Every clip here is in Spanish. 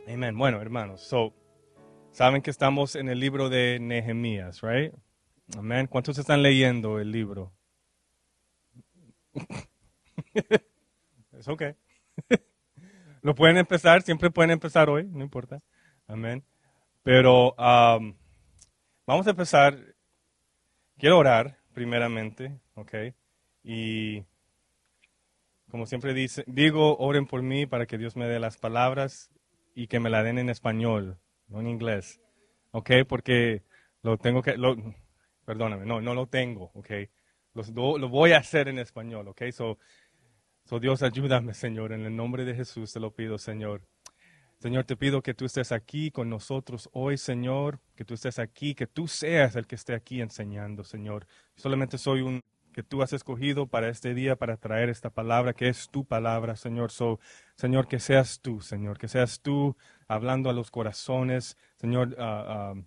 Amén. Bueno, hermanos, saben que estamos en el libro de Nehemías, right? Amén. ¿Cuántos están leyendo el libro? Es ok. Lo pueden empezar, siempre pueden empezar hoy, no importa. Amén. Pero vamos a empezar. Quiero orar primeramente, ok. Y como siempre digo, oren por mí para que Dios me dé las palabras y que me la den en español, no en inglés, ok, porque lo tengo que, perdóname, no lo tengo, ok. Lo voy a hacer en español, ok. So Dios, ayúdame, Señor, en el nombre de Jesús te lo pido, Señor. Señor, te pido que tú estés aquí con nosotros hoy, Señor, que tú estés aquí, que tú seas el que esté aquí enseñando, Señor. Solamente soy un que tú has escogido para este día, para traer esta palabra, que es tu palabra, Señor. Señor, que seas tú hablando a los corazones, Señor,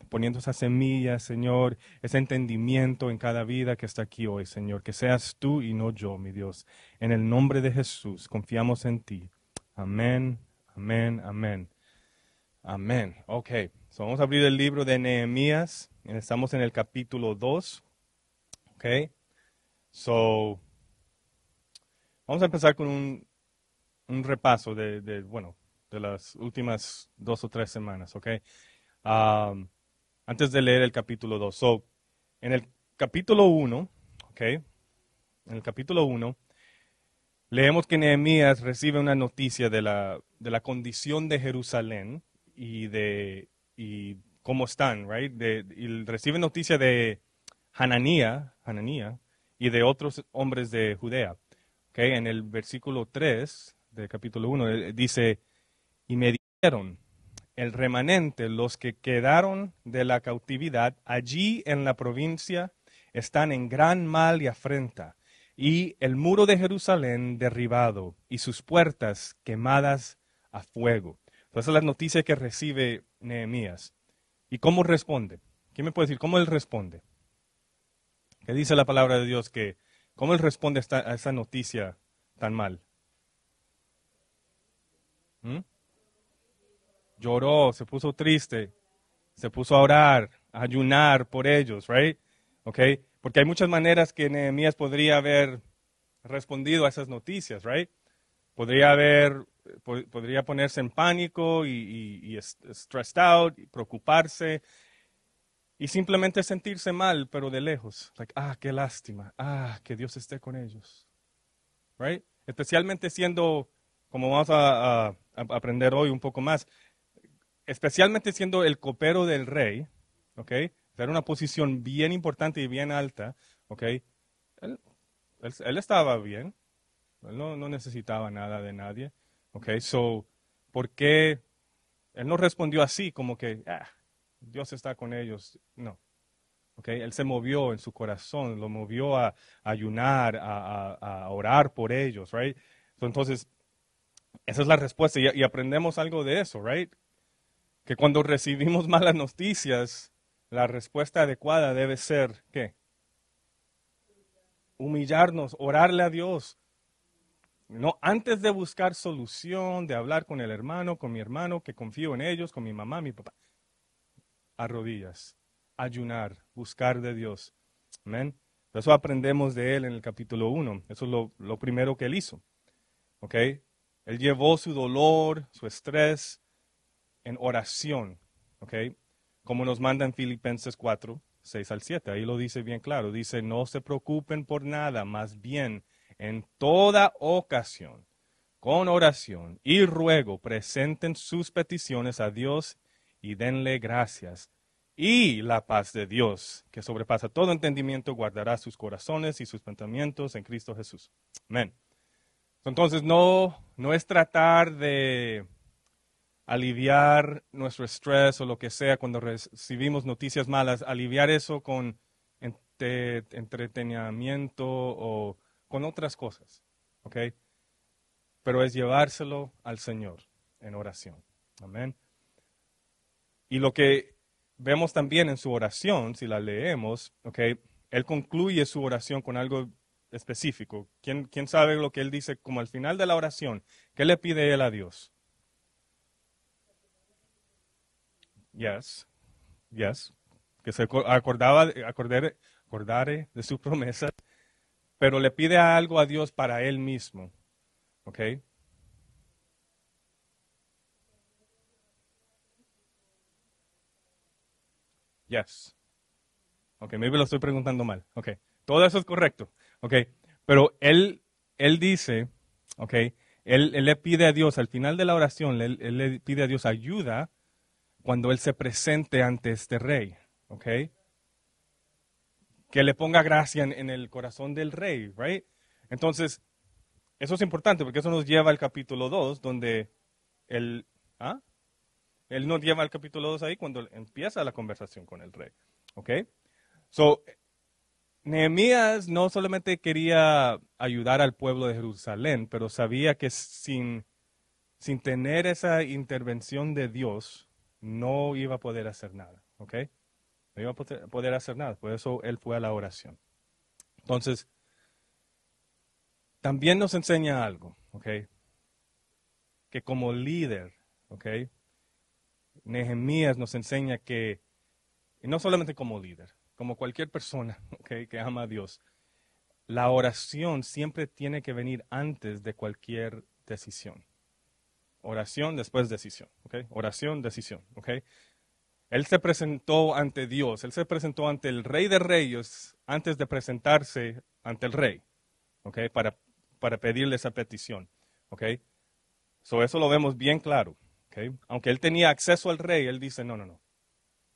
poniendo esa semilla, Señor, ese entendimiento en cada vida que está aquí hoy, Señor. Que seas tú y no yo, mi Dios. En el nombre de Jesús, confiamos en ti. Amén. Amén, amén, amén. Ok, vamos a abrir el libro de Nehemías. Estamos en el capítulo 2. Ok, so, vamos a empezar con un repaso bueno, de las últimas 2 o 3 semanas. Ok, Um, antes de leer el capítulo 2. En el capítulo 1, ok, en el capítulo 1, leemos que Nehemías recibe una noticia de la condición de Jerusalén y cómo están, right? Y recibe noticia de Hananía y de otros hombres de Judea. Okay, en el versículo 3 del capítulo 1 dice, y me dijeron, el remanente, los que quedaron de la cautividad allí en la provincia, están en gran mal y afrenta, y el muro de Jerusalén derribado, y sus puertas quemadas a fuego. Entonces, la noticia que recibe Nehemías. ¿Y cómo responde? ¿Quién me puede decir cómo él responde? ¿Qué dice la palabra de Dios? ¿Cómo él responde a esa noticia tan mal? ¿Mm? Lloró, se puso triste, se puso a orar, a ayunar por ellos, right? Okay? Porque hay muchas maneras que Nehemías podría haber respondido a esas noticias, right? Podría ponerse en pánico y stressed out, y preocuparse y simplemente sentirse mal, pero de lejos. Like, qué lástima, que Dios esté con ellos, right? Especialmente siendo, como vamos a aprender hoy un poco más, especialmente siendo el copero del rey, ¿ok? Era una posición bien importante y bien alta, ¿ok? Él estaba bien, él no necesitaba nada de nadie, ¿ok? ¿Por qué él no respondió así, como que, Dios está con ellos? No, ¿ok? Él se movió en su corazón, lo movió a ayunar, a orar por ellos, right? Entonces, esa es la respuesta y aprendemos algo de eso, right? Que cuando recibimos malas noticias, la respuesta adecuada debe ser, ¿qué? Humillarnos, orarle a Dios. No, antes de buscar solución, de hablar con el hermano, con mi hermano, que confío en ellos, con mi mamá, mi papá, a rodillas, ayunar, buscar de Dios. Amén. Eso aprendemos de él en el capítulo 1. Eso es lo primero que él hizo. ¿Ok? Él llevó su dolor, su estrés en oración. ¿Ok? Como nos manda en Filipenses 4, 6 al 7. Ahí lo dice bien claro. Dice, no se preocupen por nada, más bien en toda ocasión, con oración y ruego, presenten sus peticiones a Dios y denle gracias. Y la paz de Dios, que sobrepasa todo entendimiento, guardará sus corazones y sus pensamientos en Cristo Jesús. Amén. Entonces, no es tratar de aliviar nuestro estrés o lo que sea cuando recibimos noticias malas, aliviar eso con entretenimiento o con otras cosas, ¿ok? Pero es llevárselo al Señor en oración. Amén. Y lo que vemos también en su oración, si la leemos, ¿ok? Él concluye su oración con algo específico. ¿Quién sabe lo que él dice como al final de la oración? ¿Qué le pide él a Dios? Yes, yes. Que se acordare de su promesa, pero le pide algo a Dios para él mismo. ¿Ok? Yes. Ok, maybe lo estoy preguntando mal. Ok, todo eso es correcto. Ok, pero él dice, ok, él le pide a Dios, al final de la oración, él le pide a Dios ayuda cuando él se presente ante este rey. Ok, que le ponga gracia en el corazón del rey, right? Entonces, eso es importante porque eso nos lleva al capítulo 2, donde él, ¿ah? Él nos lleva al capítulo 2 ahí cuando empieza la conversación con el rey. ¿Ok? So, Nehemías no solamente quería ayudar al pueblo de Jerusalén, pero sabía que sin tener esa intervención de Dios, no iba a poder hacer nada. ¿Ok? No iba a poder hacer nada. Por eso él fue a la oración. Entonces, también nos enseña algo. ¿Ok? Que como líder, ¿ok? Nehemías nos enseña que, y no solamente como líder, como cualquier persona, ¿ok? Que ama a Dios, la oración siempre tiene que venir antes de cualquier decisión. Oración, después decisión, ¿ok? Oración, decisión, ¿ok? Él se presentó ante Dios, él se presentó ante el Rey de Reyes antes de presentarse ante el Rey, ¿ok? Para pedirle esa petición, ¿ok? So, eso lo vemos bien claro, ¿ok? Aunque él tenía acceso al Rey, él dice, no, no, no.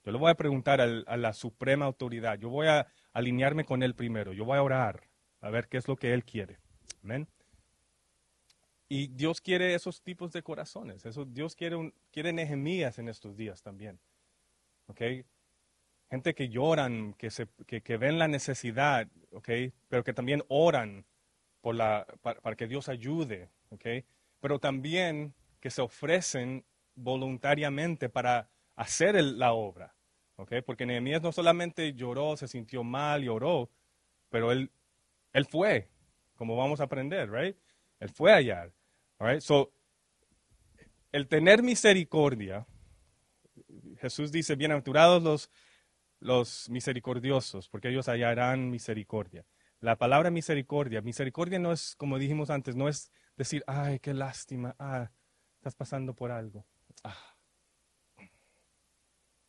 Yo le voy a preguntar a la suprema autoridad. Yo voy a alinearme con él primero. Yo voy a orar a ver qué es lo que él quiere. Amén. Y Dios quiere esos tipos de corazones. Dios quiere Nehemías en estos días también. ¿Ok? Gente que lloran, que ven la necesidad, ¿ok? Pero que también oran para que Dios ayude. ¿Ok? Pero también que se ofrecen voluntariamente para hacer la obra. ¿Ok? Porque Nehemías no solamente lloró, se sintió mal y oró, pero él fue, como vamos a aprender, right? Él fue allá. All right? So, el tener misericordia, Jesús dice, bienaventurados los misericordiosos, porque ellos hallarán misericordia. La palabra misericordia, misericordia no es, como dijimos antes, no es decir, ay, qué lástima, estás pasando por algo. Ah,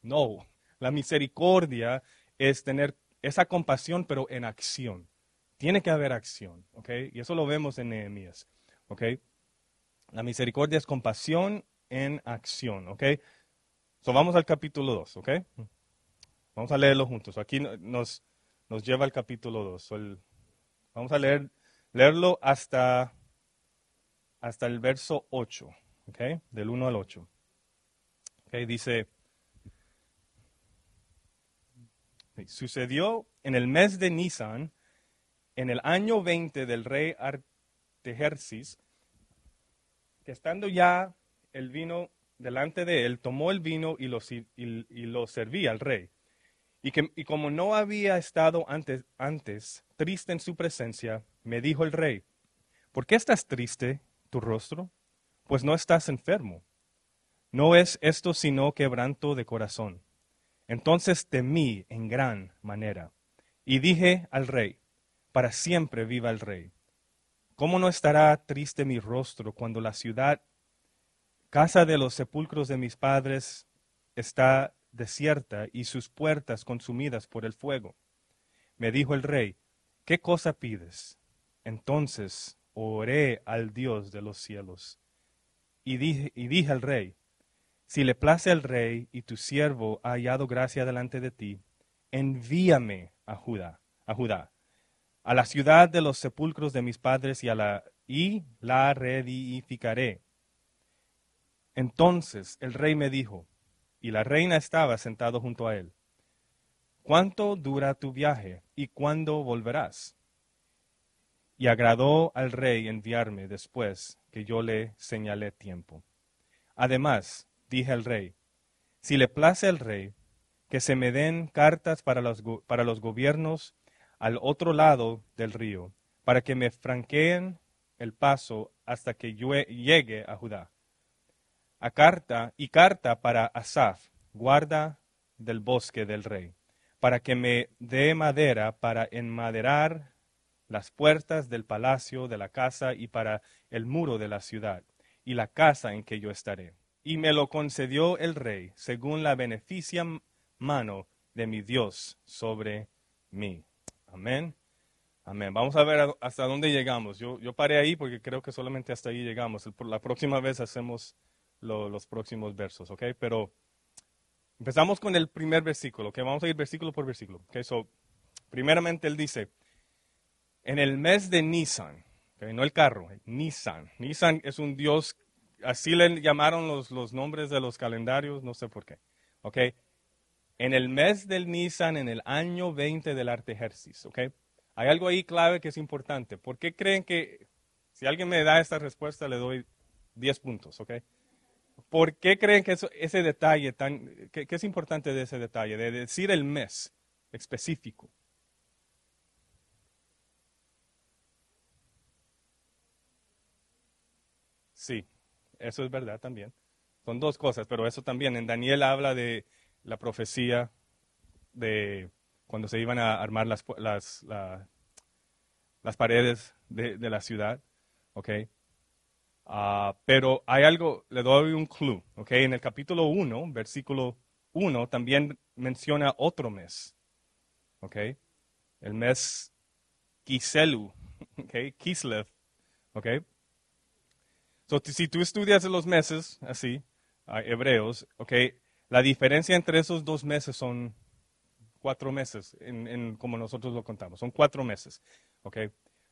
no, la misericordia es tener esa compasión, pero en acción. Tiene que haber acción, ¿ok? Y eso lo vemos en Nehemías, ¿ok? La misericordia es compasión en acción, ¿ok? So vamos al capítulo 2, ¿ok? Vamos a leerlo juntos. Aquí nos lleva al capítulo 2. Vamos a leerlo hasta el verso 8, ¿ok? Del 1 al 8. ¿Ok? Dice, sucedió en el mes de Nisan, en el año 20 del rey Artajerjes, que estando ya el vino delante de él, tomó el vino y lo servía al rey. Y como no había estado antes triste en su presencia, me dijo el rey, ¿por qué estás triste tu rostro? Pues no estás enfermo. No es esto sino quebranto de corazón. Entonces temí en gran manera. Y dije al rey, para siempre viva el rey. ¿Cómo no estará triste mi rostro cuando la ciudad, casa de los sepulcros de mis padres, está desierta y sus puertas consumidas por el fuego? Me dijo el rey, ¿qué cosa pides? Entonces oré al Dios de los cielos y dije al rey, si le place al rey y tu siervo ha hallado gracia delante de ti, envíame a Judá, a la ciudad de los sepulcros de mis padres y la reedificaré. Entonces el rey me dijo, y la reina estaba sentado junto a él, ¿cuánto dura tu viaje y cuándo volverás? Y agradó al rey enviarme después que yo le señalé tiempo. Además, dije al rey, si le place al rey, que se me den cartas para los gobiernos al otro lado del río, para que me franqueen el paso hasta que yo llegue a Judá. Carta para Asaf, guarda del bosque del rey, para que me dé madera para enmaderar las puertas del palacio de la casa y para el muro de la ciudad, y la casa en que yo estaré. Y me lo concedió el rey, según la beneficia mano de mi Dios sobre mí. Amén. Amén. Vamos a ver hasta dónde llegamos. Yo paré ahí porque creo que solamente hasta ahí llegamos. La próxima vez hacemos los próximos versos, ¿ok? Pero empezamos con el primer versículo, ¿ok? Vamos a ir versículo por versículo. ¿Ok? So, primeramente él dice, en el mes de Nisan, ¿ok? No el carro, Nisan. Nisan es un dios, así le llamaron los nombres de los calendarios, no sé por qué, ¿ok? En el mes del Nisan, en el año 20 del Artajerjes, ¿ok? Hay algo ahí clave que es importante. ¿Por qué creen que, si alguien me da esta respuesta, le doy 10 puntos, ¿ok? ¿Por qué creen que ese detalle, qué es importante de ese detalle, de decir el mes específico? Sí, eso es verdad también. Son dos cosas, pero eso también. En Daniel habla de la profecía de cuando se iban a armar las paredes de la ciudad, ¿ok? Pero hay algo, le doy un clue, ¿ok? En el capítulo 1, versículo 1, también menciona otro mes, ¿ok? El mes Kiselu, ¿ok? Kislev, ¿ok? So, si tú estudias los meses, así, hebreos, ¿ok? La diferencia entre esos dos meses son 4 meses, como nosotros lo contamos, son 4 meses, ¿ok?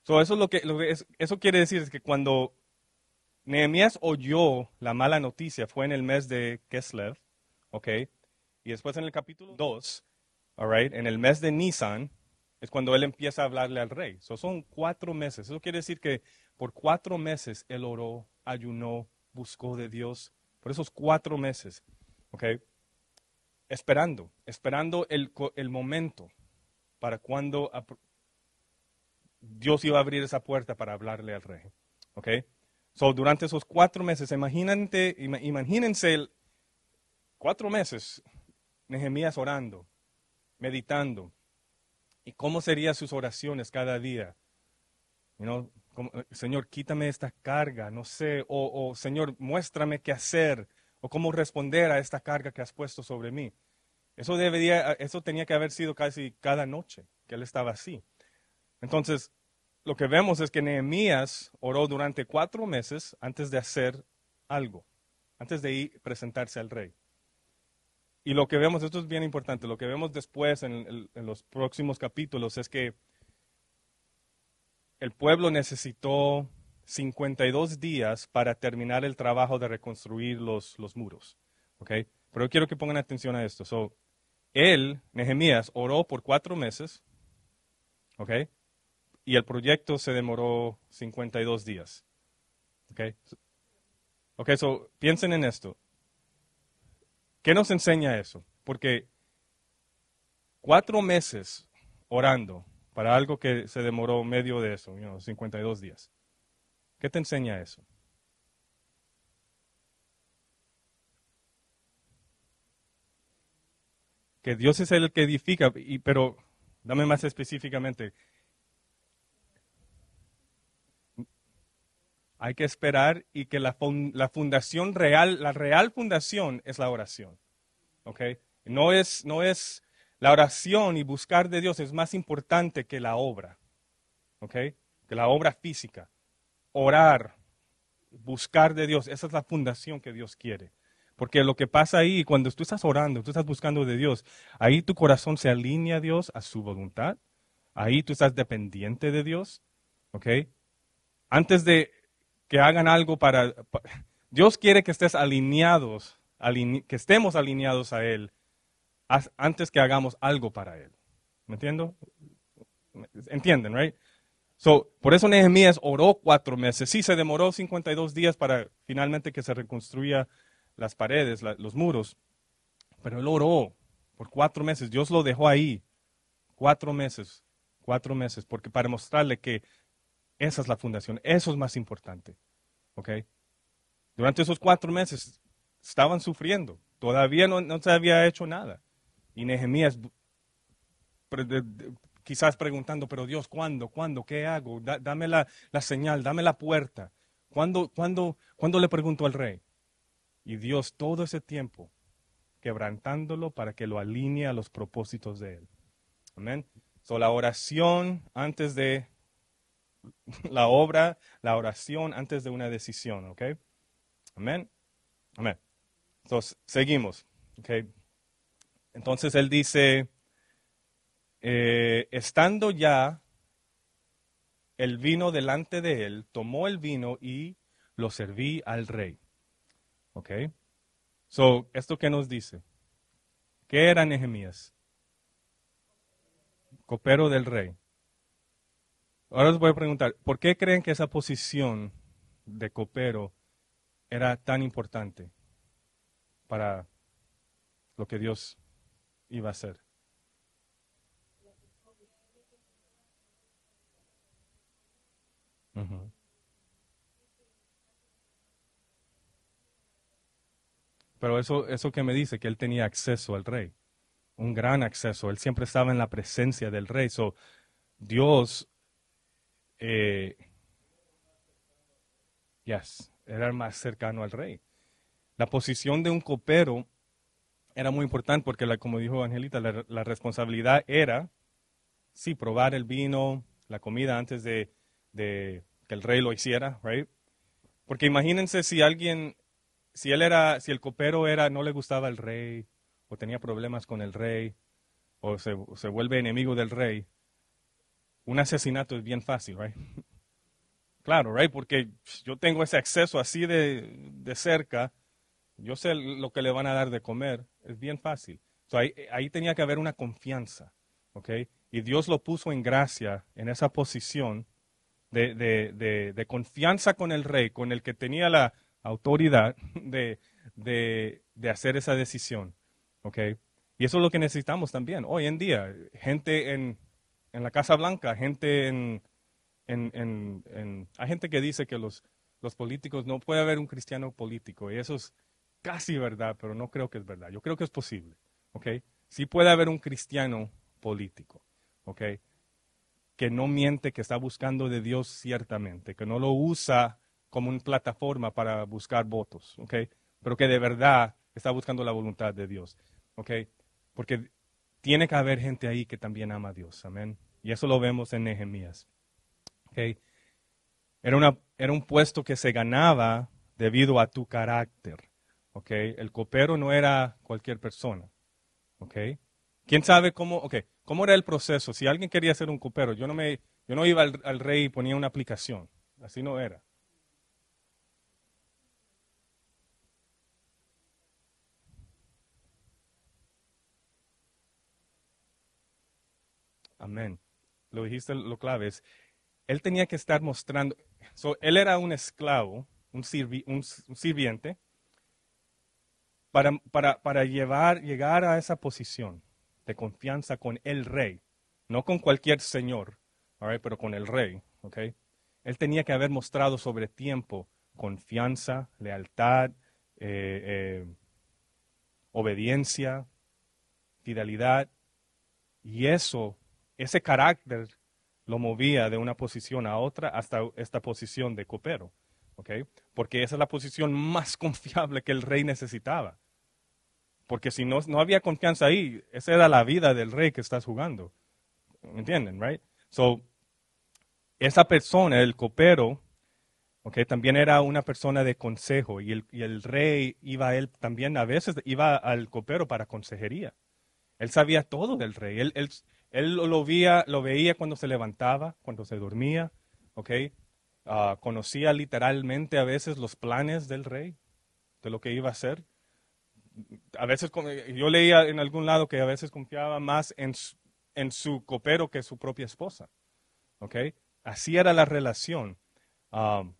So, eso es eso quiere decir es que cuando Nehemías oyó la mala noticia, fue en el mes de Kislev, ¿ok? Y después en el capítulo 2, all right, en el mes de Nisan, es cuando él empieza a hablarle al rey. So, son 4 meses. Eso quiere decir que por 4 meses él oró, ayunó, buscó de Dios. Por esos 4 meses, ¿ok? Esperando el momento para cuando Dios iba a abrir esa puerta para hablarle al rey, ¿ok? So, durante esos 4 meses, imagínense 4 meses, Nehemías orando, meditando, y cómo serían sus oraciones cada día. Señor, quítame esta carga, no sé, o Señor, muéstrame qué hacer, o cómo responder a esta carga que has puesto sobre mí. Eso tenía que haber sido casi cada noche que él estaba así. Entonces, lo que vemos es que Nehemías oró durante 4 meses antes de hacer algo, antes de ir a presentarse al rey. Y lo que vemos, esto es bien importante, lo que vemos después en los próximos capítulos es que el pueblo necesitó 52 días para terminar el trabajo de reconstruir los muros. ¿Ok? Pero yo quiero que pongan atención a esto. Nehemías, oró por 4 meses. ¿Ok? Y el proyecto se demoró 52 días. ¿Ok? Ok, piensen en esto. ¿Qué nos enseña eso? Porque 4 meses orando para algo que se demoró medio de eso, 52 días. ¿Qué te enseña eso? Que Dios es el que edifica, pero dame más específicamente. Hay que esperar y que la fundación real, la real fundación es la oración. ¿Ok? No es la oración y buscar de Dios es más importante que la obra. ¿Ok? Que la obra física. Orar, buscar de Dios, esa es la fundación que Dios quiere. Porque lo que pasa ahí, cuando tú estás orando, tú estás buscando de Dios, ahí tu corazón se alinea a Dios, a su voluntad. Ahí tú estás dependiente de Dios. ¿Ok? Antes de que hagan algo Dios quiere que estés alineados, que estemos alineados a Él antes que hagamos algo para Él. ¿Me entiendo? ¿Entienden, right? Por eso Nehemías oró 4 meses. Sí, se demoró 52 días para finalmente que se reconstruya las paredes, los muros. Pero él oró por 4 meses. Dios lo dejó ahí. 4 meses. 4 meses. Porque para mostrarle que esa es la fundación. Eso es más importante. ¿Ok? Durante esos 4 meses estaban sufriendo. todavía no se había hecho nada. Y Nehemías quizás preguntando, pero Dios, ¿cuándo? ¿Cuándo? ¿Qué hago? Dame la señal, dame la puerta. ¿Cuándo le preguntó al rey? Y Dios todo ese tiempo quebrantándolo para que lo alinee a los propósitos de él. Amén. So, la oración antes de la obra, la oración antes de una decisión, ¿ok? Amén. Amén. Entonces, seguimos, ¿ok? Entonces él dice, estando ya el vino delante de él, tomó el vino y lo serví al rey. ¿Ok? So, ¿esto qué nos dice? ¿Qué era Nehemías? Copero del rey. Ahora os voy a preguntar, ¿por qué creen que esa posición de copero era tan importante para lo que Dios iba a hacer? Ujú. Pero eso que me dice, que él tenía acceso al rey, un gran acceso, él siempre estaba en la presencia del rey. So, Dios, eh, yes, era el más cercano al rey. La posición de un copero era muy importante porque, como dijo Angelita, la responsabilidad era, sí, probar el vino, la comida antes de que el rey lo hiciera, right? Porque imagínense si alguien, si el copero no le gustaba el rey, o tenía problemas con el rey, o se vuelve enemigo del rey, un asesinato es bien fácil, right? Claro, right? Porque yo tengo ese acceso así de cerca. Yo sé lo que le van a dar de comer, es bien fácil. So, ahí tenía que haber una confianza, ¿ok? Y Dios lo puso en gracia, en esa posición de confianza con el rey, con el que tenía la autoridad de hacer esa decisión, ¿ok? Y eso es lo que necesitamos también. Hoy en día, gente en la Casa Blanca, gente hay gente que dice que los políticos, no puede haber un cristiano político, y eso es casi verdad, pero no creo que es verdad. Yo creo que es posible, ¿ok? Sí puede haber un cristiano político, ¿ok? Que no miente, que está buscando de Dios ciertamente, que no lo usa como una plataforma para buscar votos, ¿ok? Pero que de verdad está buscando la voluntad de Dios, ¿ok? Porque tiene que haber gente ahí que también ama a Dios, amén. Y eso lo vemos en Nehemías, ¿ok? Era un puesto que se ganaba debido a tu carácter. ¿Ok? El copero no era cualquier persona. ¿Ok? ¿Quién sabe cómo era el proceso? Si alguien quería ser un copero, yo no iba al rey y ponía una aplicación. Así no era. Amén. Lo dijiste, lo clave es, él tenía que estar mostrando, él era un esclavo, un sirviente, para llegar a esa posición de confianza con el rey, no con cualquier señor, all right, pero con el rey, okay. Él tenía que haber mostrado sobre tiempo confianza, lealtad, eh, obediencia, fidelidad, y ese carácter lo movía de una posición a otra hasta esta posición de copero, okay, porque esa es la posición más confiable que el rey necesitaba. Porque si no había confianza ahí, esa era la vida del rey que estás jugando. ¿Me entienden, right? So, esa persona, el copero, okay, también era una persona de consejo y el rey iba a él también, a veces iba al copero para consejería. Él sabía todo del rey. Él lo veía cuando se levantaba, cuando se dormía, okay. Conocía literalmente a veces los planes del rey, de lo que iba a hacer. A veces yo leía en algún lado que a veces confiaba más en su copero que su propia esposa. ¿Ok? Así era la relación. Um,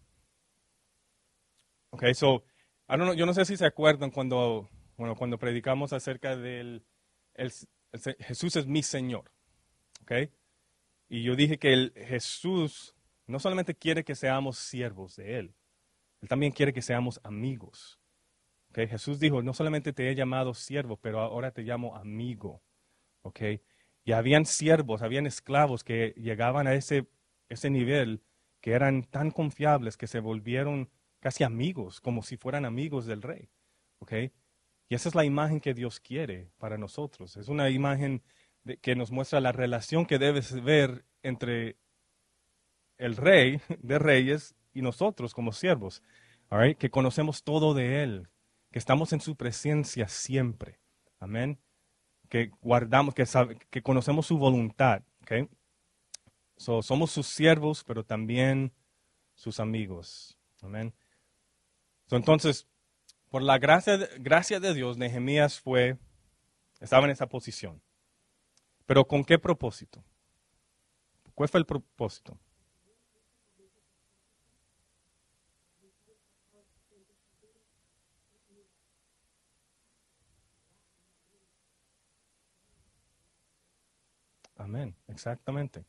ok, so, yo no sé si se acuerdan cuando predicamos acerca el- Jesús es mi Señor. ¿Ok? Y yo dije que Jesús no solamente quiere que seamos siervos de Él, Él también quiere que seamos amigos. ¿Ok? Jesús dijo, no solamente te he llamado siervo, pero ahora te llamo amigo. ¿Ok? Y habían siervos, habían esclavos que llegaban a ese nivel, que eran tan confiables que se volvieron casi amigos, como si fueran amigos del rey. ¿Ok? Y esa es la imagen que Dios quiere para nosotros. Es una imagen que nos muestra la relación que debes ver entre el rey de reyes y nosotros como siervos. All right? Que conocemos todo de Él, que estamos en su presencia siempre. Amén. Que guardamos, que conocemos su voluntad. ¿Ok? Somos sus siervos, pero también sus amigos. Amén. Entonces, por la gracia de Dios, Nehemías estaba en esa posición. Pero ¿con qué propósito? ¿Cuál fue el propósito? Amén, exactamente.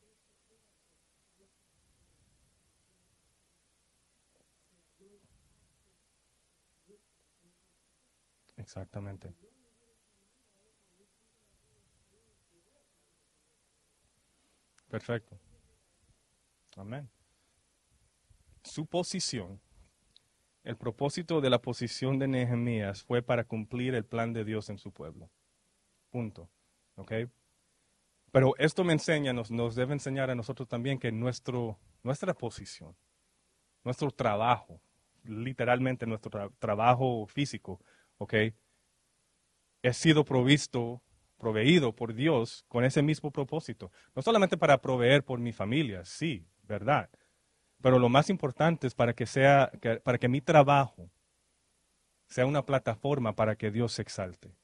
Exactamente. Perfecto. Amén. Su posición, el propósito de la posición de Nehemías fue para cumplir el plan de Dios en su pueblo. Punto. ¿Ok? Pero esto me enseña, nos debe enseñar a nosotros también que nuestra posición, nuestro trabajo, literalmente nuestro trabajo físico, ¿ok? He sido proveído por Dios con ese mismo propósito. No solamente para proveer por mi familia, sí, verdad. Pero lo más importante es para que mi trabajo sea una plataforma para que Dios se exalte,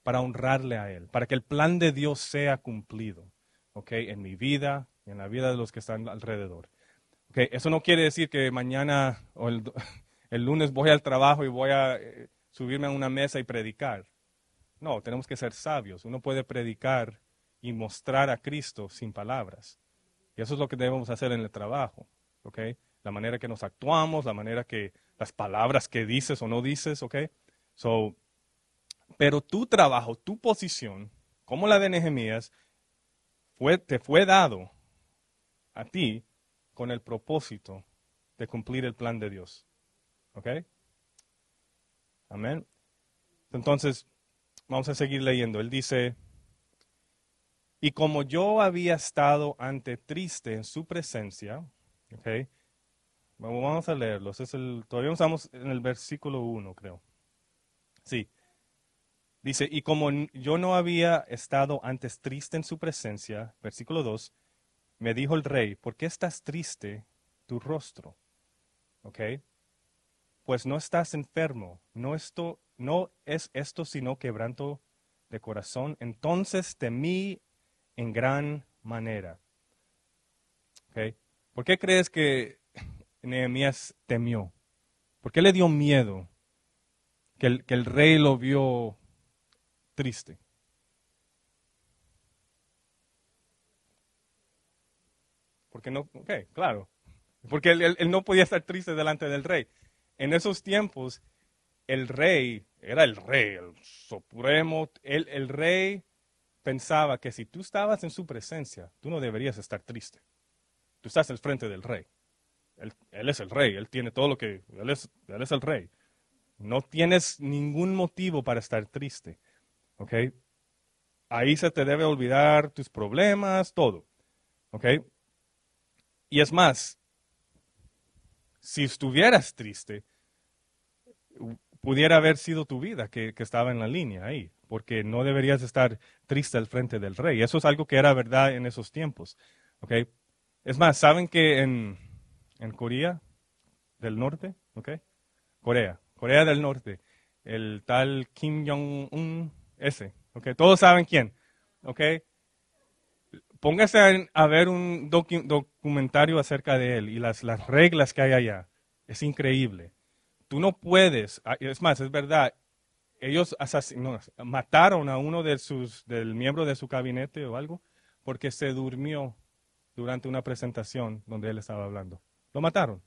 para honrarle a Él, para que el plan de Dios sea cumplido, ¿ok? En mi vida y en la vida de los que están alrededor. ¿Ok? Eso no quiere decir que mañana o el lunes voy al trabajo y voy a subirme a una mesa y predicar. No, tenemos que ser sabios. Uno puede predicar y mostrar a Cristo sin palabras. Y eso es lo que debemos hacer en el trabajo. ¿Ok? La manera que nos actuamos, la manera que, las palabras que dices o no dices. ¿Ok? So, pero tu trabajo, tu posición, como la de Nehemías, te fue dado a ti con el propósito de cumplir el plan de Dios. ¿Ok? Amén. Entonces, vamos a seguir leyendo. Él dice, y como yo había estado ante triste en su presencia, ¿ok? Vamos a leerlos. Todavía estamos en el versículo 1, creo. Sí. Dice, y como yo no había estado antes triste en su presencia, versículo 2, me dijo el rey, ¿por qué estás triste tu rostro? ¿Ok? Pues no estás enfermo, no es esto sino quebranto de corazón. Entonces temí en gran manera. ¿Ok? ¿Por qué crees que Nehemías temió? ¿Por qué le dio miedo que el rey lo vio triste? Porque no, ok, claro. Porque él no podía estar triste delante del rey. En esos tiempos, el rey era el rey, el supremo. El rey pensaba que si tú estabas en su presencia, tú no deberías estar triste. Tú estás al frente del rey. Él es el rey, él tiene todo lo que, él es el rey. No tienes ningún motivo para estar triste. ¿Ok? Ahí se te debe olvidar tus problemas, todo. ¿Ok? Y es más, si estuvieras triste, pudiera haber sido tu vida que estaba en la línea ahí, porque no deberías estar triste al frente del rey. Eso es algo que era verdad en esos tiempos. ¿Ok? Es más, ¿saben que en Corea del Norte? ¿Ok? Corea del Norte, el tal Kim Jong-un, ese, ¿ok? Todos saben quién, ¿ok? Póngase a ver un documentario acerca de él y las reglas que hay allá. Es increíble. Tú no puedes, es más, es verdad, ellos mataron a uno del miembro de su gabinete o algo porque se durmió durante una presentación donde él estaba hablando. Lo mataron,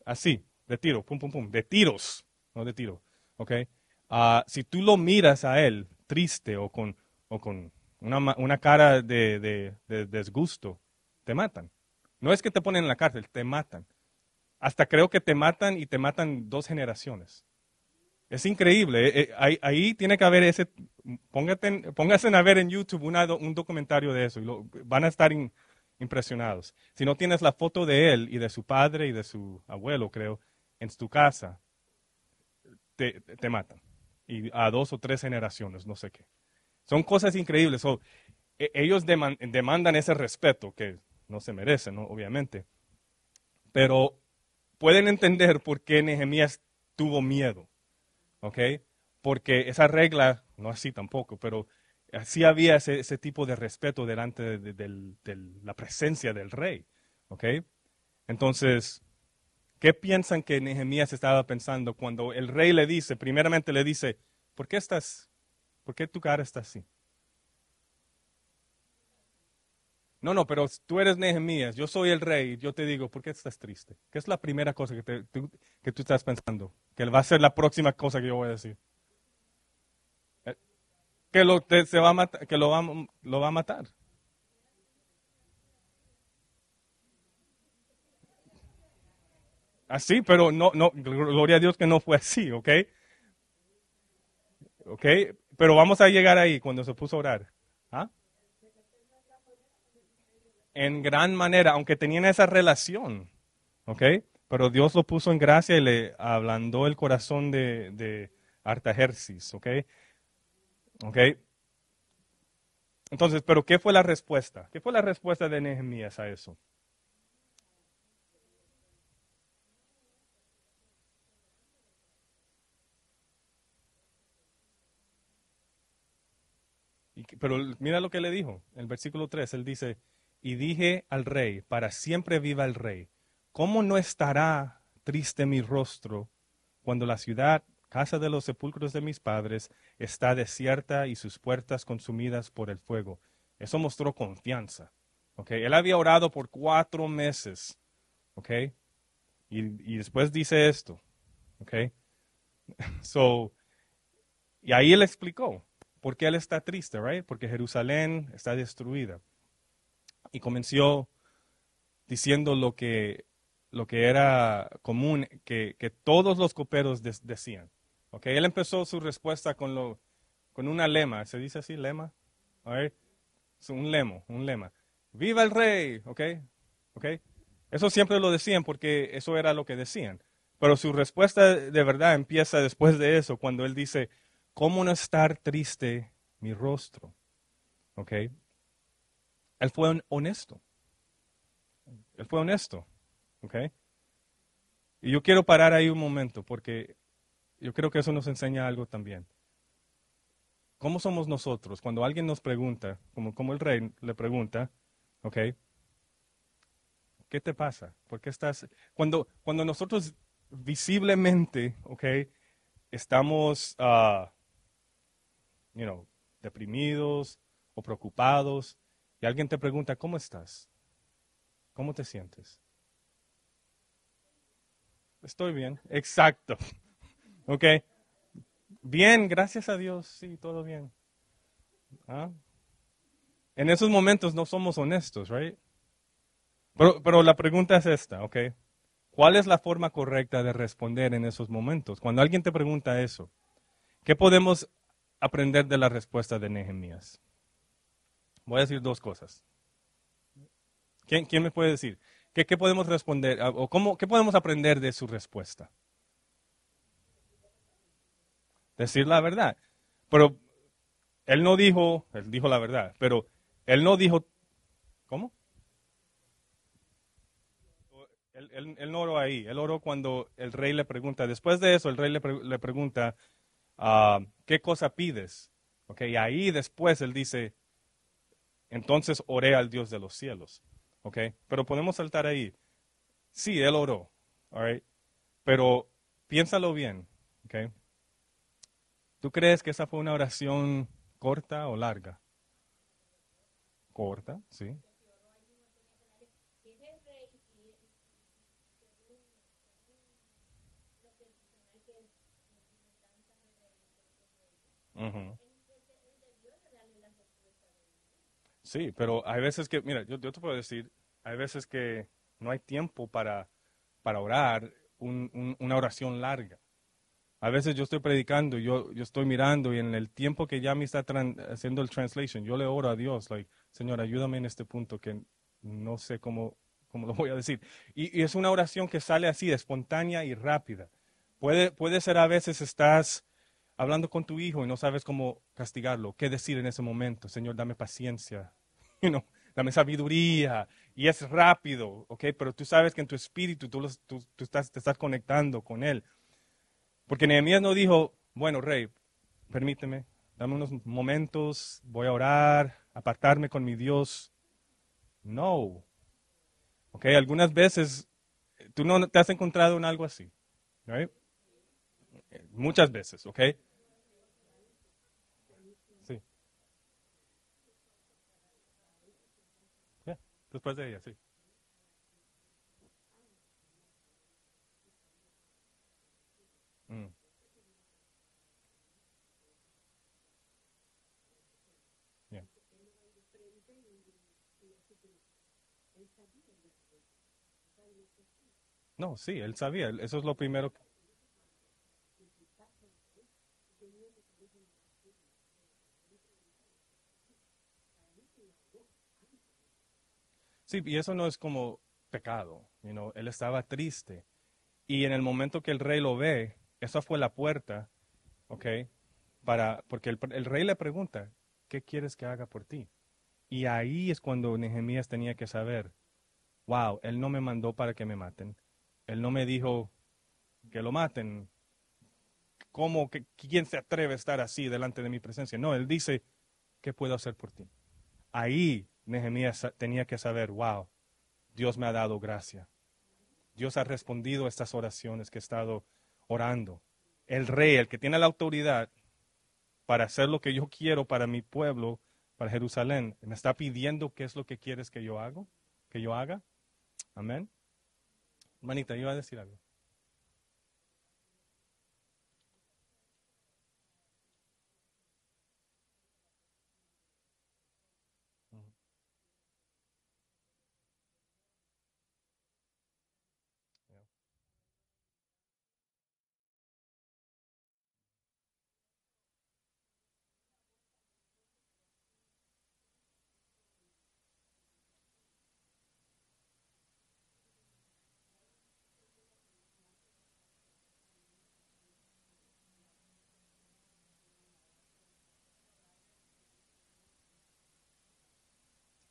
así, de tiro, pum, pum, pum, de tiros, no de tiro. ¿ok? Si tú lo miras a él triste o con una cara de desgusto, te matan. No es que te ponen en la cárcel, te matan. Hasta creo que te matan y te matan 2 generaciones. Es increíble. Ahí tiene que haber ese. Pónganse a ver en YouTube un documentario de eso y van a estar impresionados. Si no tienes la foto de él y de su padre y de su abuelo, creo, en tu casa, te matan. Y a 2 o 3 generaciones, no sé qué. Son cosas increíbles. Ellos demandan ese respeto que no se merecen, ¿no? Obviamente. Pero pueden entender por qué Nehemías tuvo miedo. ¿Ok? Porque esa regla, no así tampoco, pero así había ese tipo de respeto delante de la presencia del rey. ¿Ok? Entonces, ¿qué piensan que Nehemías estaba pensando cuando el rey le dice, primeramente le dice, por qué tu cara está así? No, no, pero tú eres Nehemías, yo soy el rey, yo te digo, ¿por qué estás triste? ¿Qué es la primera cosa que tú estás pensando? Que va a ser la próxima cosa que yo voy a decir. Que se va a matar, que lo va a matar. Así, pero no, no, gloria a Dios que no fue así, ¿ok? ¿Ok? Pero vamos a llegar ahí cuando se puso a orar. ¿Ah? En gran manera, aunque tenían esa relación, ¿ok? Pero Dios lo puso en gracia y le ablandó el corazón de Artajerjes, ¿ok? ¿Ok? Entonces, ¿pero qué fue la respuesta? ¿Qué fue la respuesta de Nehemías a eso? Pero mira lo que le dijo, el versículo 3, él dice, y dije al rey, para siempre viva el rey, ¿cómo no estará triste mi rostro cuando la ciudad, casa de los sepulcros de mis padres, está desierta y sus puertas consumidas por el fuego? Eso mostró confianza. ¿Ok? Él había orado por 4 meses. ¿Ok? Y después dice esto. ¿Ok? So, y ahí él explicó por qué él está triste, right? Porque Jerusalén está destruida. Y comenzó diciendo lo que era común que todos los coperos decían. ¿Okay? Él empezó su respuesta con una lema. ¿Se dice así, lema? Right? Es un lema. ¡Viva el rey! ¿Ok? ¿Ok? Eso siempre lo decían porque eso era lo que decían. Pero su respuesta de verdad empieza después de eso, cuando él dice, ¿cómo no estar triste mi rostro? ¿Ok? Él fue honesto. Él fue honesto. ¿Ok? Y yo quiero parar ahí un momento porque yo creo que eso nos enseña algo también. ¿Cómo somos nosotros? Cuando alguien nos pregunta, como el rey le pregunta, ¿ok? ¿Qué te pasa? ¿Por qué estás? Cuando nosotros visiblemente, ¿ok? Estamos, you know, deprimidos o preocupados y alguien te pregunta, ¿cómo estás? ¿Cómo te sientes? Estoy bien. Exacto. ¿Ok? Bien, gracias a Dios. Sí, todo bien. ¿Ah? En esos momentos no somos honestos, right? Pero la pregunta es esta, ¿ok? ¿Cuál es la forma correcta de responder en esos momentos? Cuando alguien te pregunta eso, ¿qué podemos aprender de la respuesta de Nehemías? Voy a decir 2 cosas. ¿Quién me puede decir? ¿Qué podemos responder? ¿O qué podemos aprender de su respuesta? Decir la verdad. Pero él dijo la verdad, pero él no dijo, ¿cómo? Él no oró ahí, él oró cuando el rey le pregunta. Después de eso, el rey le pregunta, ¿qué cosa pides? Ok, y ahí después él dice, entonces oré al Dios de los cielos. Ok, pero podemos saltar ahí. Sí, él oró. All right, pero piénsalo bien. Ok, ¿tú crees que esa fue una oración corta o larga? Corta, sí. Ujú. Sí, pero hay veces que, mira, yo te puedo decir, hay veces que no hay tiempo para orar una oración larga. A veces yo estoy predicando, yo estoy mirando y en el tiempo que ya me está haciendo el translation, yo le oro a Dios, like, Señor, ayúdame en este punto que no sé cómo lo voy a decir. Y es una oración que sale así, espontánea y rápida. Puede ser a veces estás hablando con tu hijo y no sabes cómo castigarlo, qué decir en ese momento. Señor, dame paciencia, you know, dame sabiduría. Y es rápido, ¿ok? Pero tú sabes que en tu espíritu te estás conectando con él. Porque Nehemías no dijo, bueno, rey, permíteme, dame unos momentos, voy a orar, apartarme con mi Dios. No, ¿ok? Algunas veces tú no te has encontrado en algo así, right? Muchas veces, ¿ok? Sí, yeah. Después de ella, sí. Mm, yeah. No, sí, él sabía, eso es lo primero. Sí, y eso no es como pecado, él estaba triste. Y en el momento que el rey lo ve, esa fue la puerta, ¿ok? Porque el rey le pregunta, ¿qué quieres que haga por ti? Y ahí es cuando Nehemías tenía que saber, wow, él no me mandó para que me maten. Él no me dijo que lo maten. ¿Quién se atreve a estar así delante de mi presencia? No, él dice, ¿qué puedo hacer por ti? Ahí Nehemías tenía que saber, wow, Dios me ha dado gracia. Dios ha respondido a estas oraciones que he estado orando. El rey, el que tiene la autoridad para hacer lo que yo quiero para mi pueblo, para Jerusalén, me está pidiendo qué es lo que quieres que yo haga. Amén. Manita, iba a decir algo. Ujú. Yeah.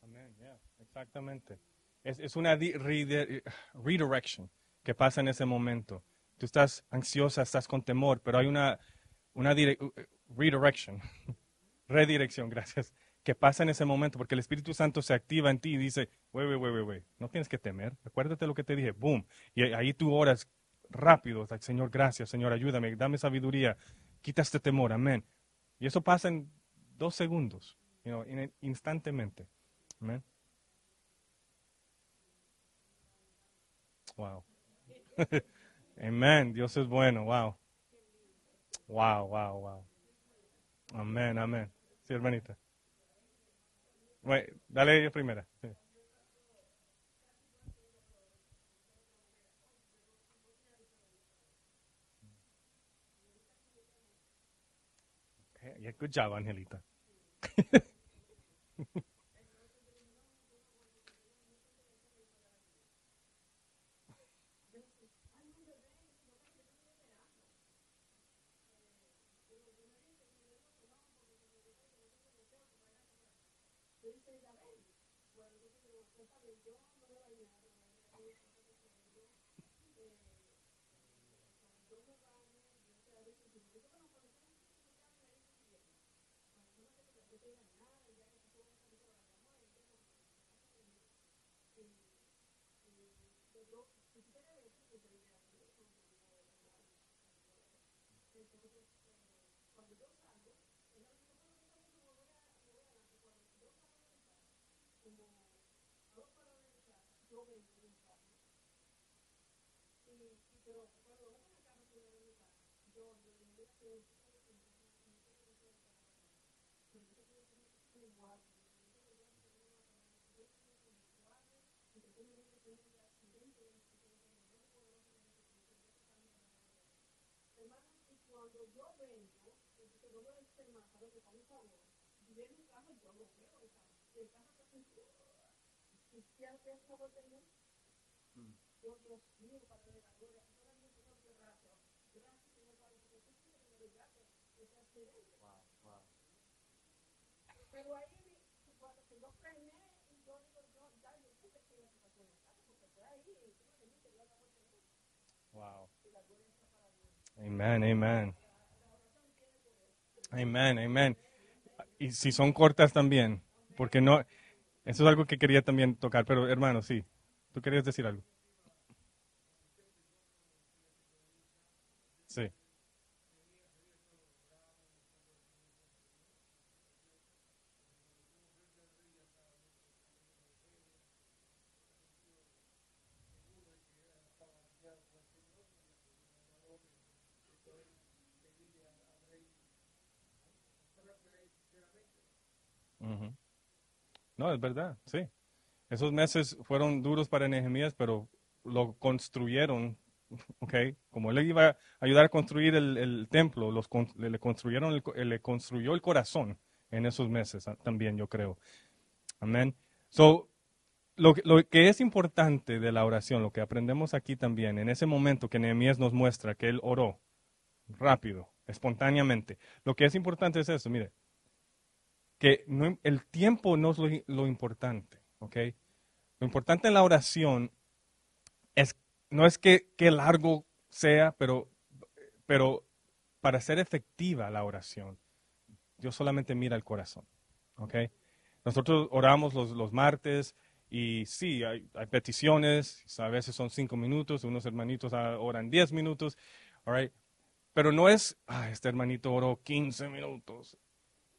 Amén, yeah, exactamente. Es una redirection que pasa en ese momento. Tú estás ansiosa, estás con temor, pero hay una redirection, redirección, gracias, que pasa en ese momento, porque el Espíritu Santo se activa en ti y dice, wait, no tienes que temer, acuérdate lo que te dije, boom, y ahí tú oras rápido, like, Señor, gracias, Señor, ayúdame, dame sabiduría, quita este temor, amén. Y eso pasa en 2 segundos, instantemente, amén. Wow. Amén. Dios es bueno. Wow. Wow. Amén, amén. Sí, hermanita. Dale ella primera. Sí. Yeah, good job, Angelita. Wow. Amen, amen. Amen, amen. Y si son cortas también, porque no, eso es algo que quería también tocar, pero hermano, sí, tú querías decir algo. Sí. Ujú. No, es verdad, sí. Esos meses fueron duros para Nehemías, pero lo construyeron, ¿ok? Como él iba a ayudar a construir el templo, le construyeron, le construyó el corazón en esos meses también, yo creo. Amén. So, lo que es importante de la oración, lo que aprendemos aquí también, en ese momento que Nehemías nos muestra que él oró rápido, espontáneamente, lo que es importante es eso, mire, que el tiempo no es lo importante, ¿ok? Lo importante en la oración es, no es que largo sea, pero para ser efectiva la oración, Dios solamente mira el corazón, ¿ok? Nosotros oramos los martes y sí, hay peticiones, a veces son 5 minutos, unos hermanitos oran 10 minutos, all right? Pero no es, este hermanito oró 15 minutos.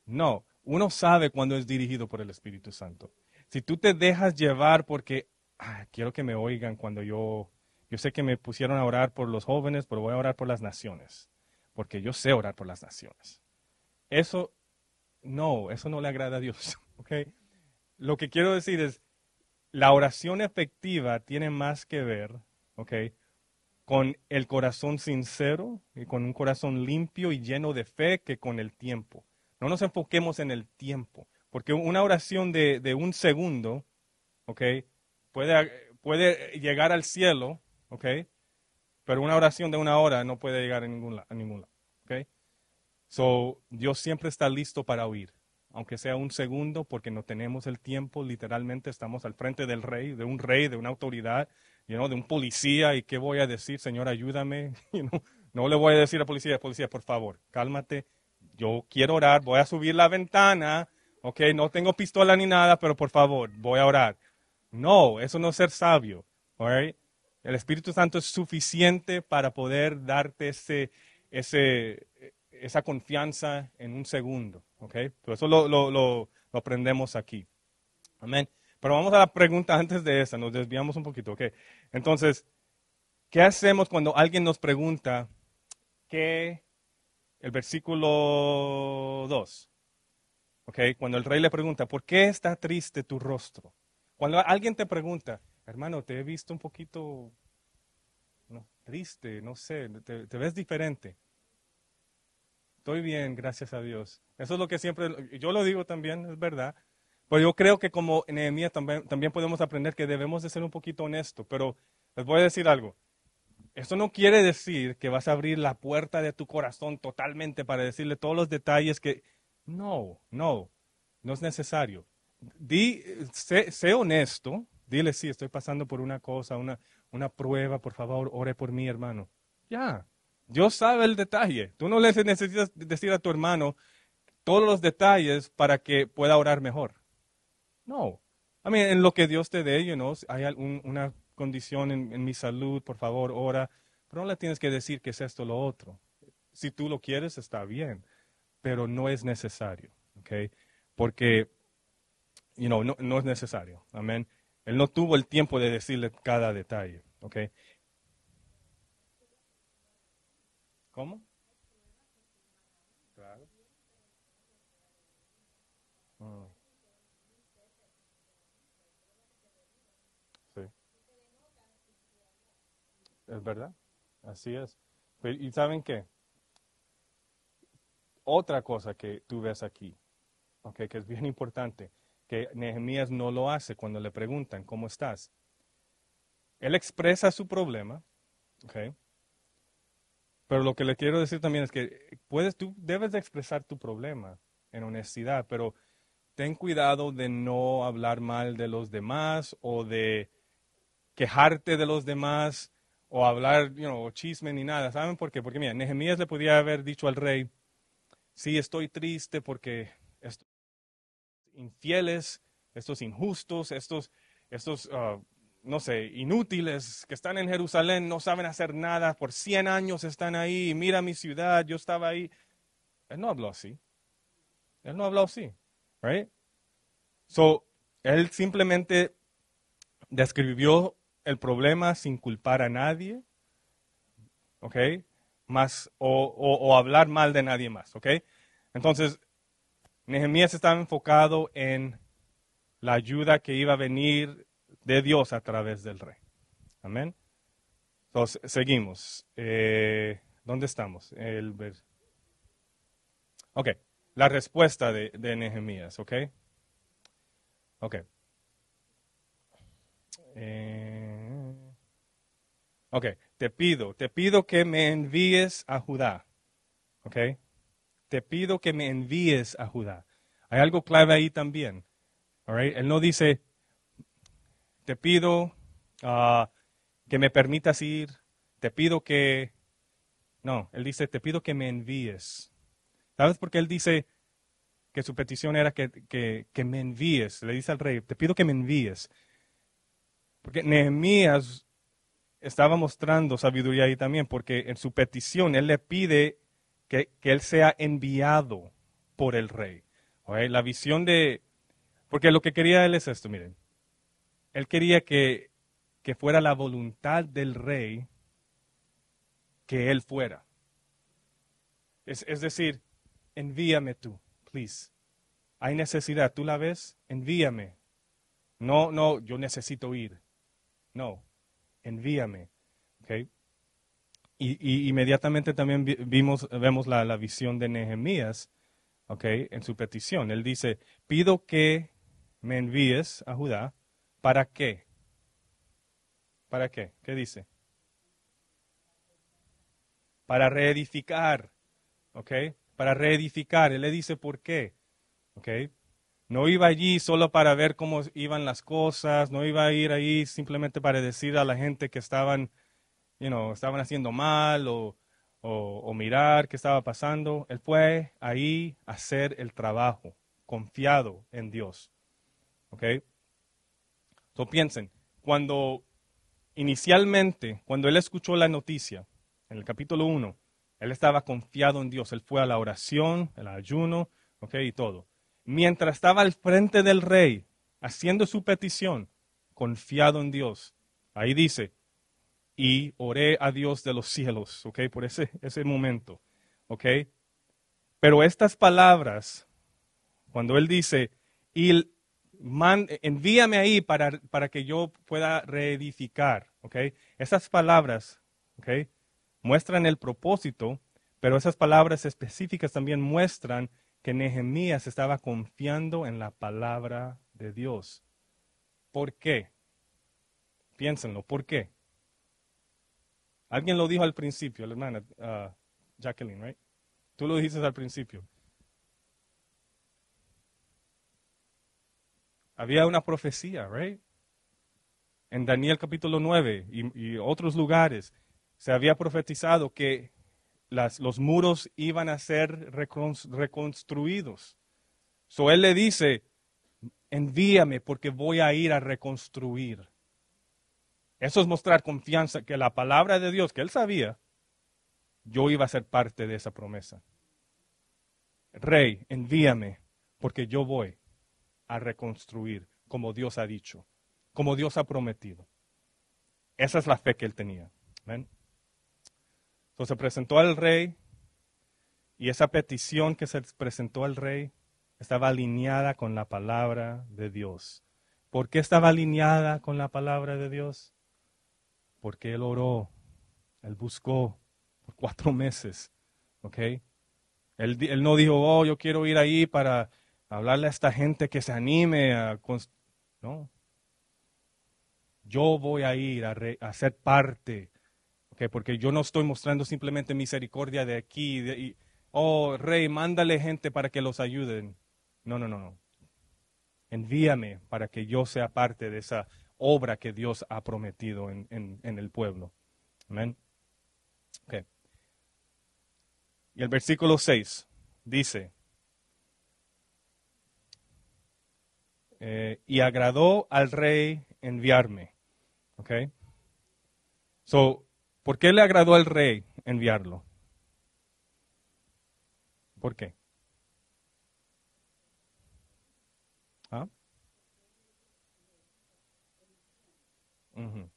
No, uno sabe cuando es dirigido por el Espíritu Santo. Si tú te dejas llevar porque quiero que me oigan cuando yo sé que me pusieron a orar por los jóvenes, pero voy a orar por las naciones, porque yo sé orar por las naciones. Eso eso no le agrada a Dios, ¿ok? Lo que quiero decir es, la oración efectiva tiene más que ver, ¿ok? Con el corazón sincero y con un corazón limpio y lleno de fe que con el tiempo. No nos enfoquemos en el tiempo, porque una oración de un segundo, ¿ok? Puede llegar al cielo, ¿ok? Pero una oración de una hora no puede llegar a ningún lado, ¿ok? So, Dios siempre está listo para oír, aunque sea un segundo, porque no tenemos el tiempo, literalmente estamos al frente del rey, de una autoridad, de un policía, y ¿qué voy a decir? Señor, ayúdame. No le voy a decir a la policía, policía, por favor, cálmate, yo quiero orar, voy a subir la ventana, ok, no tengo pistola ni nada, pero por favor, voy a orar. No, eso no es ser sabio, all right? El Espíritu Santo es suficiente para poder darte ese, esa confianza en un segundo. ¿Ok? Pero eso lo aprendemos aquí. Amén. Pero vamos a la pregunta antes de esa, nos desviamos un poquito. ¿Ok? Entonces, ¿qué hacemos cuando alguien nos pregunta qué, el versículo 2? ¿Ok? Cuando el rey le pregunta, ¿por qué está triste tu rostro? Cuando alguien te pregunta, hermano, te he visto un poquito triste, no sé, te ves diferente. Estoy bien, gracias a Dios. Eso es lo que siempre, yo lo digo también, es verdad. Pero yo creo que como Nehemías también podemos aprender que debemos de ser un poquito honestos. Pero les voy a decir algo. Esto no quiere decir que vas a abrir la puerta de tu corazón totalmente para decirle todos los detalles que... no es necesario. Sé honesto, dile, sí, estoy pasando por una cosa, una prueba, por favor, ore por mí, hermano. Ya, Dios sabe el detalle. Tú no le necesitas decir a tu hermano todos los detalles para que pueda orar mejor. No. En lo que Dios te dé, hay una condición en mi salud, por favor, ora. Pero no le tienes que decir que es esto o lo otro. Si tú lo quieres, está bien, pero no es necesario, ¿ok? Porque, no es necesario, amén. Él no tuvo el tiempo de decirle cada detalle, ¿ok? ¿Cómo? Claro. Es verdad, así es. ¿Y saben qué? Otra cosa que tú ves aquí, okay, que es bien importante, que Nehemías no lo hace cuando le preguntan, ¿cómo estás? Él expresa su problema, okay, pero lo que le quiero decir también es que tú debes de expresar tu problema en honestidad, pero ten cuidado de no hablar mal de los demás o de quejarte de los demás o hablar, chisme ni nada. ¿Saben por qué? Porque mira, Nehemías le podía haber dicho al rey, sí, estoy triste porque estos infieles, estos injustos, estos no sé, inútiles que están en Jerusalén, no saben hacer nada, por 100 años están ahí, mira mi ciudad, yo estaba ahí. Él no habló así. Él no habló así, right? So, él simplemente describió el problema sin culpar a nadie, ¿ok? Más, o hablar mal de nadie más, ¿ok? Entonces, Nehemías estaba enfocado en la ayuda que iba a venir de Dios a través del rey. Amén. Entonces, seguimos. ¿Dónde estamos? Ok, la respuesta de Nehemías, ¿ok? Ok. Eh, ok, te pido que me envíes a Judá, ¿ok? Te pido que me envíes a Judá. Hay algo clave ahí también. All right? Él no dice, te pido que me permitas ir, te pido que... No, él dice, te pido que me envíes. ¿Sabes por qué él dice que su petición era que me envíes? Le dice al rey, te pido que me envíes. Porque Nehemías estaba mostrando sabiduría ahí también, porque en su petición él le pide que él sea enviado por el rey. All right? La visión de... Porque lo que quería él es esto, miren. Él quería que fuera la voluntad del rey que él fuera. Es decir, envíame tú, please. Hay necesidad, ¿tú la ves? Envíame. No, no, yo necesito ir. No, envíame. ¿Okay? Y inmediatamente también vemos la visión de Nehemías, ¿okay? En su petición. Él dice, pido que me envíes a Judá. ¿Para qué? ¿Para qué? ¿Qué dice? Para reedificar. ¿Ok? Para reedificar. Él le dice por qué. ¿Ok? No iba allí solo para ver cómo iban las cosas, no iba a ir ahí simplemente para decir a la gente que estaban, estaban haciendo mal o mirar qué estaba pasando. Él fue ahí a hacer el trabajo, confiado en Dios. ¿Ok? So piensen, cuando inicialmente, cuando él escuchó la noticia, en el capítulo 1, él estaba confiado en Dios. Él fue a la oración, el ayuno, ¿ok? Y todo. Mientras estaba al frente del rey, haciendo su petición, confiado en Dios. Ahí dice, y oré a Dios de los cielos, ¿ok? Por ese momento, ¿ok? Pero estas palabras, cuando él dice, y envíame ahí para que yo pueda reedificar, ¿ok? Esas palabras, ¿ok? Muestran el propósito, pero esas palabras específicas también muestran que Nehemías estaba confiando en la palabra de Dios. ¿Por qué? Piénsenlo, ¿por qué? Alguien lo dijo al principio, la hermana Jacqueline, right? Tú lo dijiste al principio. Había una profecía, right? En Daniel capítulo 9 y otros lugares se había profetizado que los muros iban a ser reconstruidos. So él le dice, envíame porque voy a ir a reconstruir. Eso es mostrar confianza que la palabra de Dios, que él sabía, yo iba a ser parte de esa promesa. Rey, envíame porque yo voy a reconstruir como Dios ha dicho, como Dios ha prometido. Esa es la fe que él tenía. ¿Ven? Entonces se presentó al rey y esa petición que se presentó al rey estaba alineada con la palabra de Dios. ¿Por qué estaba alineada con la palabra de Dios? Porque él oró Él buscó por 4 meses. ¿Ok? Él no dijo, oh, yo quiero ir ahí para hablarle a esta gente que se anime a... No, yo voy a ir a ser parte, ¿ok? Porque yo no estoy mostrando simplemente misericordia de aquí, oh, rey, mándale gente para que los ayuden. No, no, no, no. Envíame para que yo sea parte de esa obra que Dios ha prometido en el pueblo. Amén. Okay. Y el versículo 6 dice, y agradó al rey enviarme. Okay. So, ¿por qué le agradó al rey enviarlo? ¿Por qué? ¿Ah? Ujú.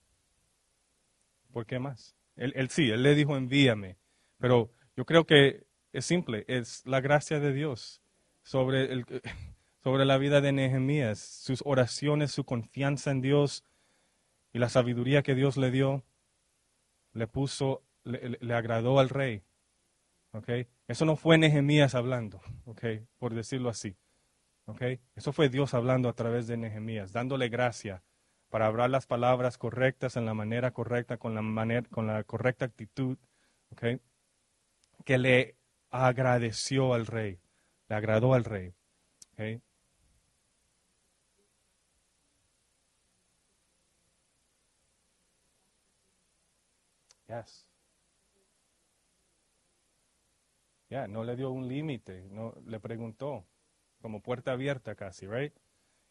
¿Por qué más? Él le dijo envíame, pero yo creo que es simple, es la gracia de Dios sobre, sobre la vida de Nehemías, sus oraciones, su confianza en Dios y la sabiduría que Dios le dio, le agradó al rey. ¿Okay? Eso no fue Nehemías hablando, ¿okay? Por decirlo así. ¿Okay? Eso fue Dios hablando a través de Nehemías, dándole gracia para hablar las palabras correctas en la manera correcta, con la correcta actitud, ¿okay? Que le agradeció al rey, le agradó al rey. ¿Okay? Yes. Yeah, no le dio un límite, no le preguntó, como puerta abierta casi, right?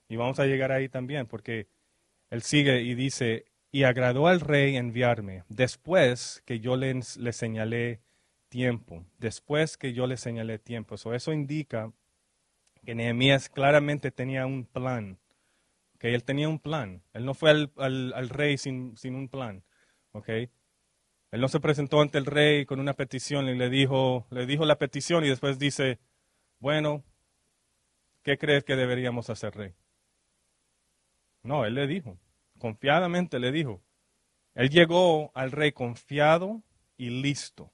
Y vamos a llegar ahí también, porque él sigue y dice, y agradó al rey enviarme, después que yo le señalé tiempo, después que yo le señalé tiempo. Eso indica que Nehemías claramente tenía un plan, que él tenía un plan. Él no fue al rey sin un plan, ¿ok? Él no se presentó ante el rey con una petición y le dijo la petición y después dice, bueno, ¿qué crees que deberíamos hacer, rey? No, él le dijo, confiadamente le dijo. Él llegó al rey confiado y listo.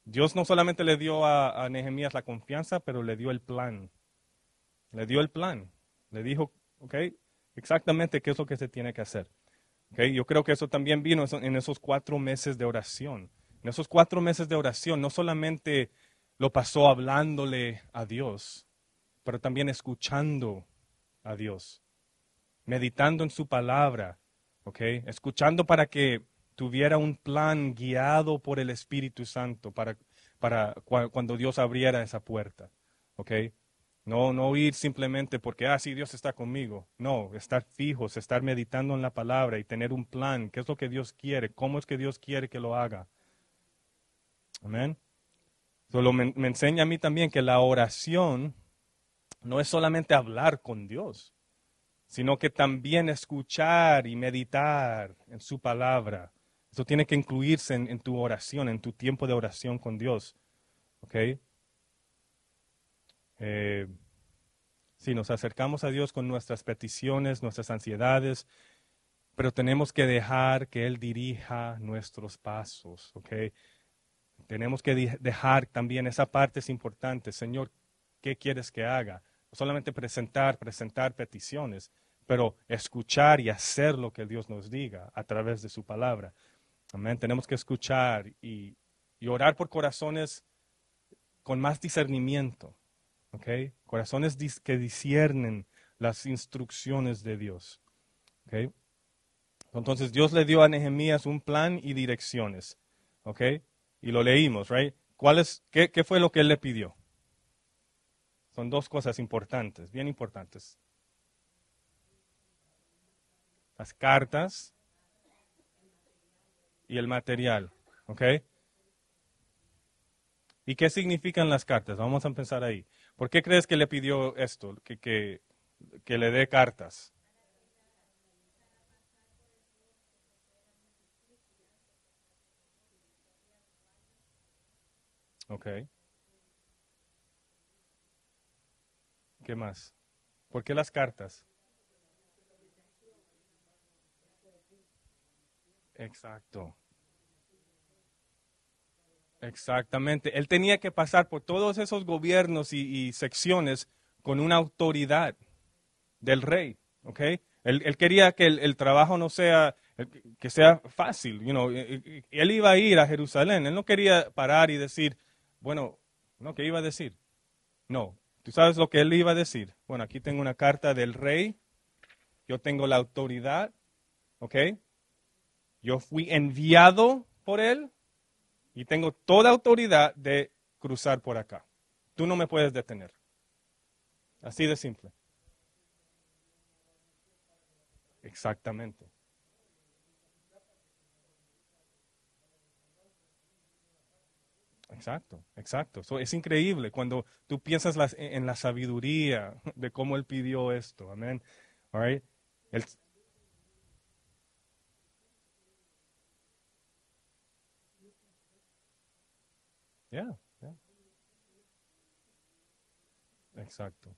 Dios no solamente le dio a Nehemías la confianza, pero le dio el plan. Le dio el plan. Le dijo, ok, exactamente qué es lo que se tiene que hacer. Okay, yo creo que eso también vino en esos 4 meses de oración. En esos 4 meses de oración no solamente lo pasó hablándole a Dios, pero también escuchando a Dios, meditando en su palabra, okay, escuchando para que tuviera un plan guiado por el Espíritu Santo cuando Dios abriera esa puerta. Okay. No ir simplemente porque, sí, Dios está conmigo. No, estar fijos, estar meditando en la palabra y tener un plan. ¿Qué es lo que Dios quiere? ¿Cómo es que Dios quiere que lo haga? Amén. Solo me enseña a mí también que la oración no es solamente hablar con Dios, sino que también escuchar y meditar en su palabra. Eso tiene que incluirse en tu oración, en tu tiempo de oración con Dios. ¿Ok? Eh, si nos acercamos a Dios con nuestras peticiones, nuestras ansiedades, pero tenemos que dejar que Él dirija nuestros pasos, ¿ok? Tenemos que dejar también esa parte es importante. Señor, ¿qué quieres que haga? No solamente presentar peticiones, pero escuchar y hacer lo que Dios nos diga a través de su palabra. Amén. Tenemos que escuchar y orar por corazones con más discernimiento, ¿ok? Corazones que disciernen las instrucciones de Dios, ¿ok? Entonces Dios le dio a Nehemías un plan y direcciones, ¿ok? Y lo leímos, ¿right? ¿Qué fue lo que él le pidió? Son dos cosas importantes, bien importantes. Las cartas y el material, ¿ok? ¿Y qué significan las cartas? Vamos a empezar ahí. ¿Por qué crees que le pidió esto, que le dé cartas? ¿Ok? ¿Qué más? ¿Por qué las cartas? Exacto. Exactamente. Él tenía que pasar por todos esos gobiernos y secciones con una autoridad del rey, ¿ok? Él quería que el trabajo no sea, que sea fácil, él iba a ir a Jerusalén, él no quería parar y decir, bueno, no, ¿qué iba a decir? No, ¿tú sabes lo que él iba a decir? Bueno, aquí tengo una carta del rey, yo tengo la autoridad, ¿ok? Yo fui enviado por él y tengo toda autoridad de cruzar por acá. Tú no me puedes detener. Así de simple. Exactamente. Exacto, exacto. Es increíble cuando tú piensas en la sabiduría de cómo él pidió esto. Amén. All right. Él- yeah, yeah, exacto.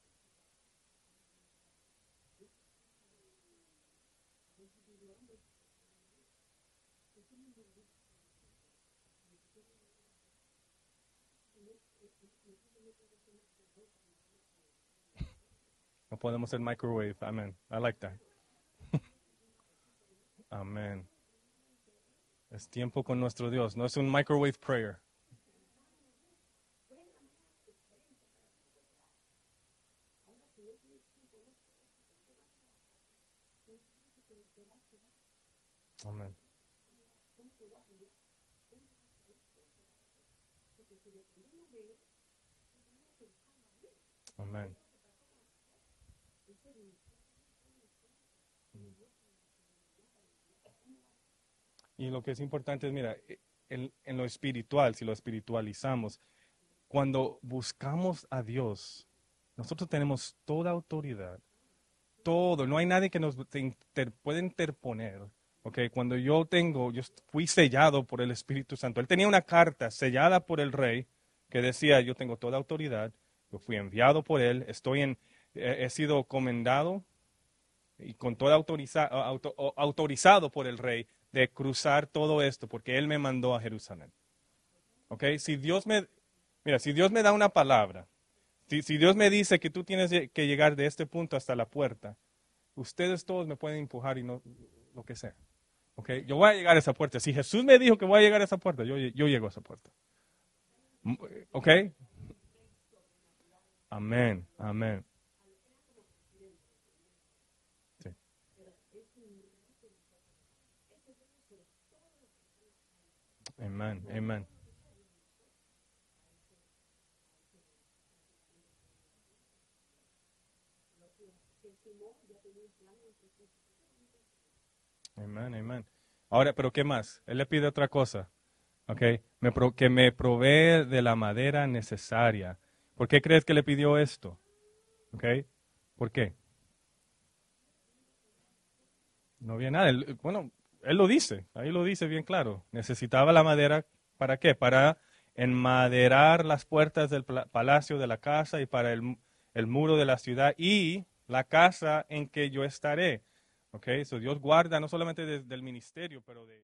No podemos ser microwave. Amén. I like that. Amén. Es tiempo con nuestro Dios. No es un microwave prayer. Amén. Amén. Y lo que es importante es, mira, en lo espiritual, si lo espiritualizamos, cuando buscamos a Dios, nosotros tenemos toda autoridad, todo, no hay nadie que nos pueda interponer. Okay, cuando yo fui sellado por el Espíritu Santo. Él tenía una carta sellada por el rey que decía, yo tengo toda autoridad, yo fui enviado por él, he sido comendado y con toda autorizado por el rey de cruzar todo esto, porque él me mandó a Jerusalén. Okay, mira, si Dios me da una palabra, si Dios me dice que tú tienes que llegar de este punto hasta la puerta, ustedes todos me pueden empujar y no lo que sea. Okay, yo voy a llegar a esa puerta. Si Jesús me dijo que voy a llegar a esa puerta, yo llego a esa puerta. ¿Ok? Amén, amén. Sí. Amén, amén. Amén, amén. Ahora, pero ¿qué más? Él le pide otra cosa. ¿Ok? Que me provee de la madera necesaria. ¿Por qué crees que le pidió esto? ¿Ok? ¿Por qué? No había nada. Bueno, él lo dice, ahí lo dice bien claro. Necesitaba la madera, ¿para qué? Para enmaderar las puertas del palacio de la casa y para el muro de la ciudad y la casa en que yo estaré. ¿Ok? So Dios guarda no solamente del ministerio, pero de...